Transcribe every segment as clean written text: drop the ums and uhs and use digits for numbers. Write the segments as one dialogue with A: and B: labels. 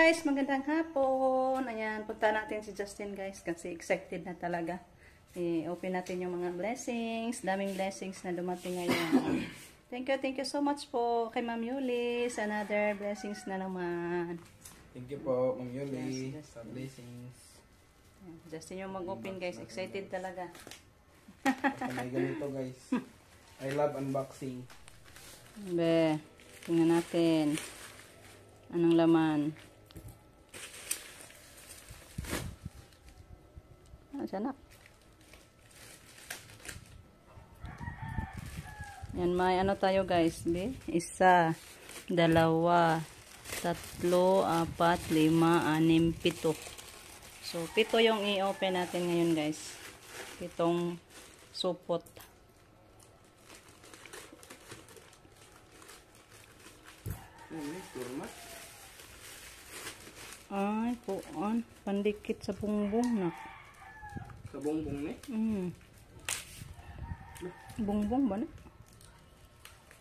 A: guys, magandang hapon. Ayan, punta natin si Justin guys kasi excited na talaga. I-open natin yung mga blessings. Daming blessings na dumating ngayon. Thank you so much po kay Ma'am Yulis. Another blessings na naman.
B: Thank you po, Ma'am Yuli.
A: Yes,
B: Sa blessings.
A: Justin yung mag-open guys. Excited talaga.
B: May ganito guys. I love unboxing.
A: Be, tingnan natin. Anong laman? Sanak. Yan, may ano tayo guys, be? 1, 2, 3, 4, 5, 6, 7. So, 7 yung i-open natin ngayon guys. 7 supot. Ay, puan. Pandikit sa bungbong na.
B: Sa bongbong ni?
A: Bungbong ba na?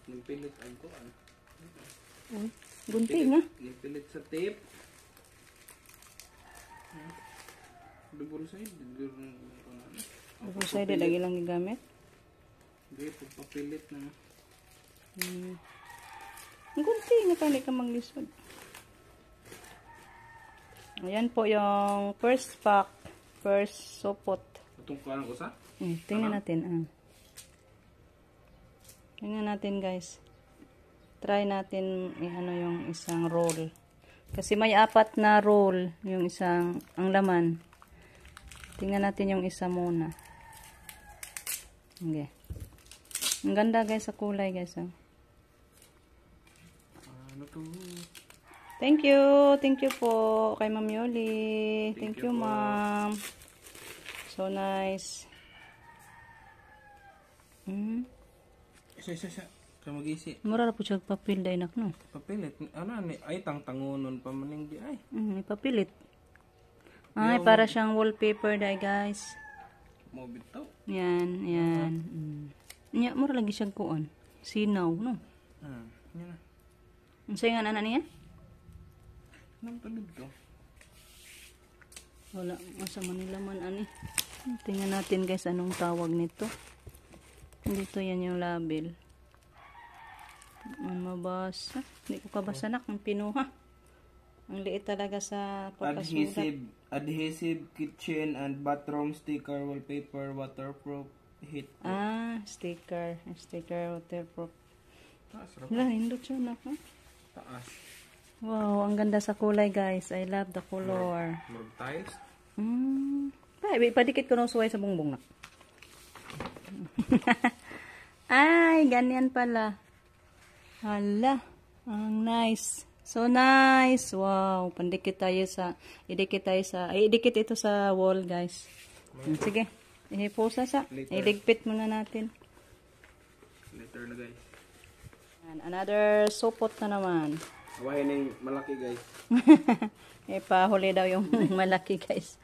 B: Nipilit ang ko.
A: Uy, gunting nga.
B: Nipilit sa tape. Double side.
A: Double sided lagi lang gigamit.
B: Hindi, pagpapilit na.
A: Gunting nga pa, hindi ka maglisod. Ayan po yung first pack. First supot.
B: Itong kuha ng usa?
A: Tingnan natin. Tingnan natin guys. Try natin ano yung isang roll. Kasi may 4 na roll yung isang ang laman. Tingnan natin yung isa muna. Okay. Ang ganda guys sa kulay guys.
B: Ano to?
A: Thank you po kay Ma'am Yoli. Thank you ma'am. So nice.
B: Isa. Kaya mag-isi.
A: Mura na po siya papel dahil nak no.
B: Papilit. Ano ni? Ay, tangtangunon pa maning di ay.
A: Ipapilit. Ay, para siyang wallpaper dahil guys.
B: Mobit to.
A: Yan. Nya, mura lagi siyang kuon. Sinaw, no?
B: Yan na.
A: Ang sayo nga na niya?
B: Anong talid to?
A: Wala. Masa Manila man, ani. Tingnan natin guys, anong tawag nito. Dito yan yung label. Mabasa. Hindi ko kabasa nak. Ang pinuha. Ang liit talaga sa pagkasulat.
B: Adhesive kitchen and bathroom sticker, wallpaper, waterproof, heat.
A: Sticker. Sticker, waterproof.
B: Sarap.
A: Wala, hindot siya nak.
B: Taas.
A: Wow, ang ganda sa kulay guys. I love the color.
B: More tiles.
A: Ay, padikit ko ng suway sa bungbong na. Ay, ganyan pala. Hala, ang nice. So nice. Wow, idikit ito sa wall guys. Sige, ihipusa sa. Iligpit muna natin.
B: Later na guys.
A: And another supot na naman.
B: Awahin yung malaki guys.
A: Pahuli daw yung malaki guys.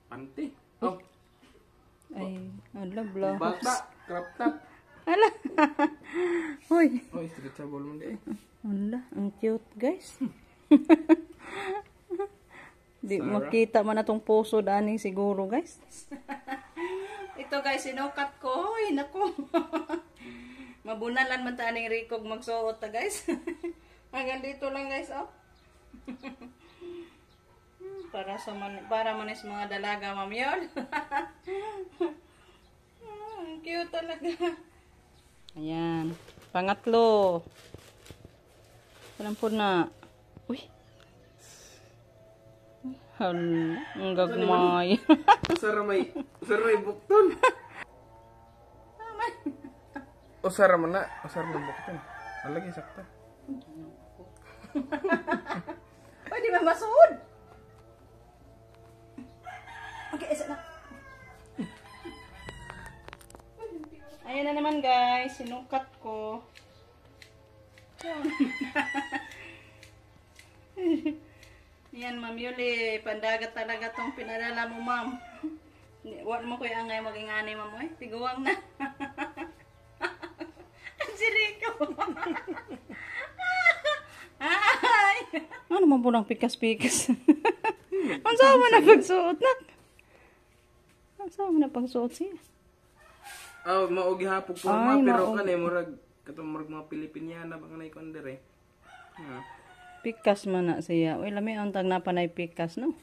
B: Ante. Oh.
A: Ay, ala, blah.
B: Bata. Crop top.
A: Ala. Hoy.
B: Oh, stretchable mo di.
A: Ala, ang cute guys. Di makita man na tong puso dani siguro guys. Ito guys, sinukat ko. Ay, naku. Mabunalan man ta aning rikog magsuot ta guys. Hanggang dito lang guys, oh. Para manis mga dalaga, ma'am yun. Ang cute talaga. Ayan. Pangatlo. Alam po na. Uy. Hala. Ang gagmay.
B: Usara may bukton. Usara man na. Usara may bukton. Alagi sakta.
A: Pwede ba masuod? Okay, isa na. Ayan na naman guys, sinukat ko. Yan, Ma'am Yuli, pandagat talaga tong pinadala mo, ma'am. Huwag mo ko yung angay maging anay, ma'am. Ay, tiguwang na. Ang siriko. Ay! Ano Ano man po ng pikas-pikas? Ang saan mo na pagsuot na? Ang saan mo na pagsuot siya?
B: Oh, maugi hapog
A: Ay,
B: porma pero
A: mao-
B: kanay murag katong murag mga Pilipiniana bang nay kon dire.
A: Pikas man na siya. Uy, lami ang tag napanay pikas, no?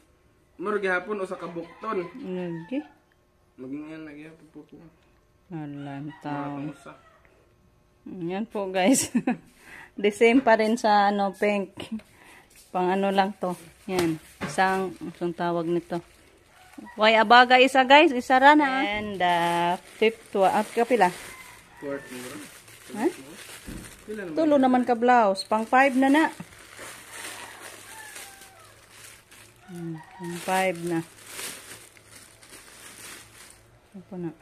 B: Murag hapon usa ka bukton.
A: Lagi.
B: Maging yan nagyapon po po.
A: Alam,
B: Murag
A: taon.
B: usa.
A: Yan po, guys. The same pa rin sa ano, pink. Pang ano lang to. Yan. Isang tawag nito. Why abaga isa, guys? Isa ra na. And fifth one. Kapila?
B: Fourth mura.
A: Ha?
B: Pila naman?
A: Tulo naman ka blouse. Pang 5 na na. Pang 5 na. Ako na.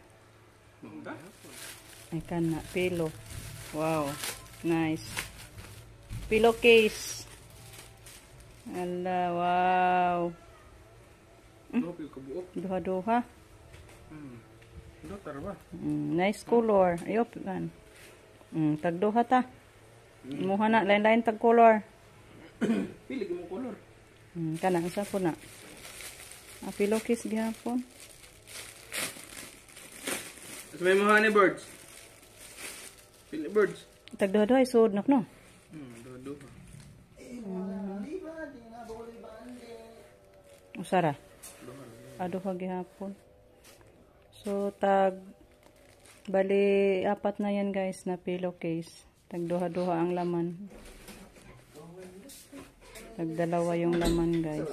B: Mangga?
A: Ay ka na. Pillow. Wow. Nice. Pillowcase. Ala, wow.
B: Lopi ka buok.
A: Duha-duha.
B: Dotar ba?
A: Nice color. Ayop, kan. Tagduha ta. Imuha na. Lain-lain tag color.
B: Pili mo color.
A: Kana, isa po na. Pillowcase gihapon.
B: Tapos may mga honey birds. Pili birds.
A: Tagduha-duha. Isuod na, no?
B: Duha-duha.
A: Usara. Duha gihapon. So, bali, 4 na yan, guys, na pillowcase. Tagduha-duha ang laman. Tagdalawa yung laman, guys.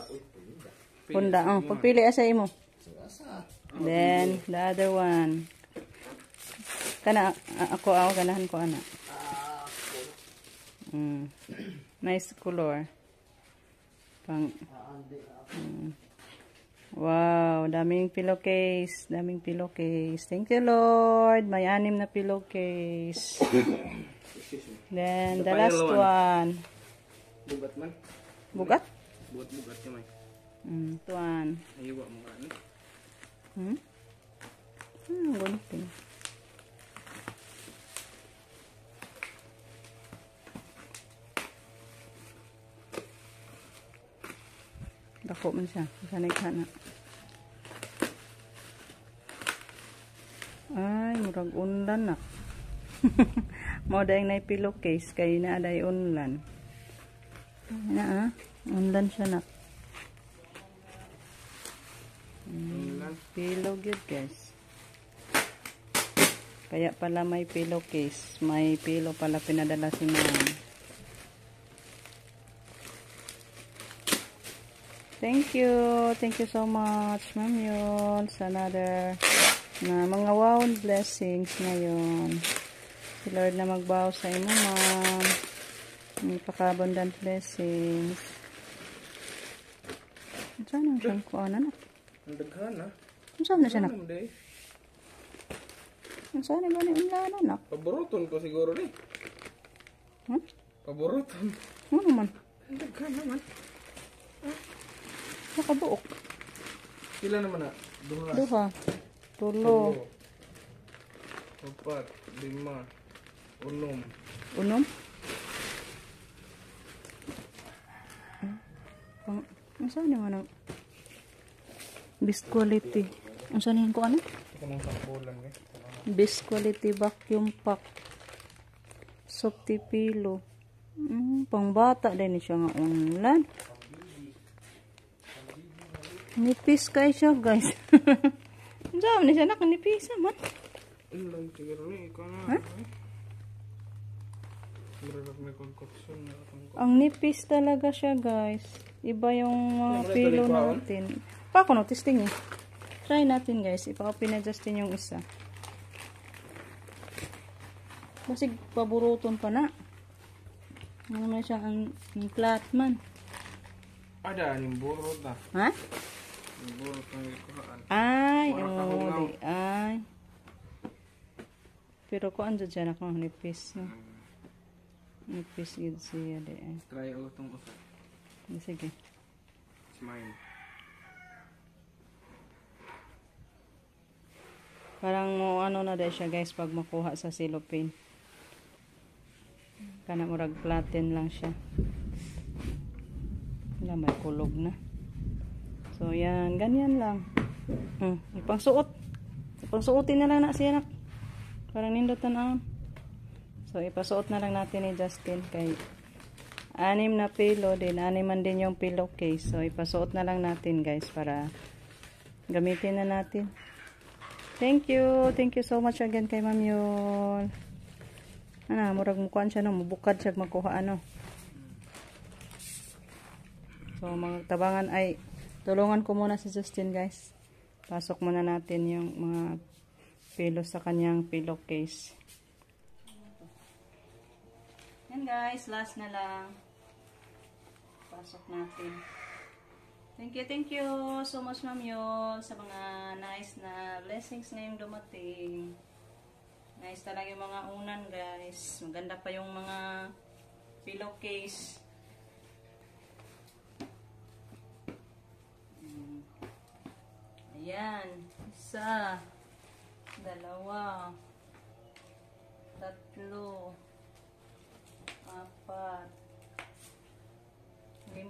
A: Punda, pagpili asay mo. Then, the other one. Kana, ako, ganahan ko, ana. Nice color. Pang, wow, daming pillowcase. Daming pillowcase. Thank you, Lord. May 6 na pillowcase. Then, the last one.
B: Bugat man.
A: Bugat?
B: Bugat ka may.
A: Ito one.
B: Ayiwa mo ka ano?
A: Gunting. Dako man siya. Sanay ka na. Ay, murag unlan na. Mao dayang na pillowcase kay na aday unlan. Na unlan siya na. Pillow good, guys. Kaya pala may pillowcase. May pillow pala pinadala si ma'am. Thank you. Thank you so much, Ma'am Yul, sa another na mga wow blessings ngayon. Si Lord na magbaw sa imo, ma'am. May paka-abundant blessings. Saan ang siyang kuha na?
B: Ang daghan ha?
A: Saan na siya na? Saan na ba ni unlan, anak?
B: Paboruton ko siguro ni. Paboruton.
A: Ano naman?
B: Ang daghan naman.
A: Nakabuok.
B: Pila naman na? Duha.
A: Duha. Tulo.
B: 4, 5, 6.
A: Unom? Ang saan naman ang best quality? Ang saan yung ko ano?
B: Ito nang sampulan eh.
A: Best quality vacuum pack. Softy pillow. Pang bata din siya nga unlan. Nipis kay siya, guys. Ang saan na siya nakanipis naman.
B: Ano lang siguro ni? Ikaw na.
A: Ha?
B: Mararap may concoction na.
A: Ang nipis talaga siya, guys. Iba yung
B: Ano,
A: pillow
B: ito, lipaon?
A: natin. Pako no, testing eh. Try natin, guys. Ipa-open na Justin yung isa. Kasi paburuton pa na. Ano naman siya ang flat man.
B: Ada, yung burot na.
A: Ha?
B: Yung burot na ikuraan.
A: Ay,
B: Wala ka
A: oh,
B: hungaw.
A: di ay. Pero ko ando dyan ako nipis. No? Nipis yun siya di ay.
B: Try out itong usa.
A: Sige.
B: Smile.
A: Parang mo ano na dahil siya, guys, pag makuha sa cellophane. Kana murag platin lang siya. Wala, may kulog na. So, yan. Ganyan lang. Ipangsuot. Ipangsuotin na lang na siya, nak. Parang nindutan na. So, ipasuot na lang natin ni Justin kay 6 na pillow din. 6 man din yung pillowcase. So, ipasuot na lang natin, guys, para gamitin na natin. Thank you. Thank you so much again kay Ma'am Yul. Murag mukuan siya, no? Mubukad siya magkuha, ano. So, mga tabangan ay tulungan ko muna si Justin, guys. Pasok muna natin yung mga pillow sa kanyang pillowcase. Yan, guys. Last na lang. Pasok natin. Thank you so much, Ma'am Yul, sa mga nice na blessings na yung dumating. Nice talaga yung mga unan, guys. Maganda pa yung mga pillowcase. Ayan. 1, 2, 3, 4, 5,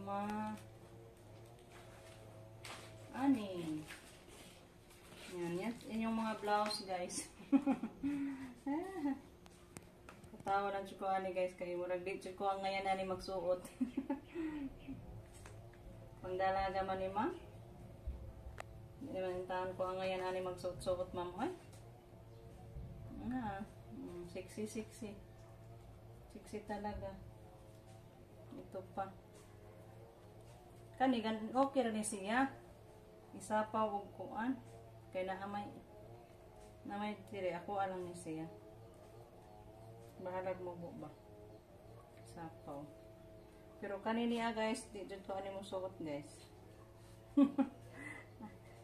A: 6. Yan yung mga blouse, guys. Katawa lang ko ani, guys, kay murag di ko ang ngayon ani magsuot. Pangdalaga man ni ma. Di man tahan ko ang ngayon ani magsuot-suot, ma'am. Ay. Sexy. Sexy talaga. Ito pa. Kani okay ra ni siya. Isa pa og kuan. Kay namay dire ako alang ni siya. Bahalag mo ba? Sapaw. Pero kanini guys, di jud ko ani mo suot, guys.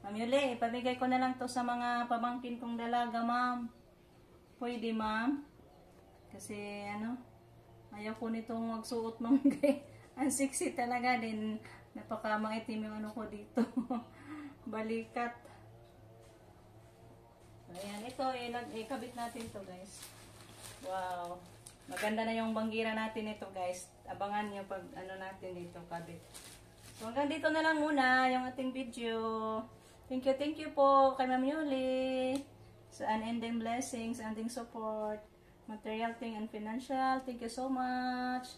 A: Ma'am Yuli, ipamigay ko na lang to sa mga pamangkin kong dalaga, ma'am. Pwede, ma'am? Kasi ayaw ko nitong magsuot, ma'am. Ang sexy talaga din. Napakamaitim yung ko dito. Balikat. Ayan, ito, ikabit natin to, guys. Wow. Maganda na yung banggira natin ito, guys. Abangan nyo pag natin dito, kabit. So, hanggang dito na lang muna yung ating video. Thank you po kay Ma'am Yuli. Sa unending blessings, unending support, material thing and financial. Thank you so much.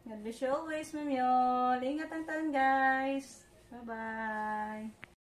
A: God bless you always, Ma'am Yul. Ingat ang taon, guys. Bye-bye.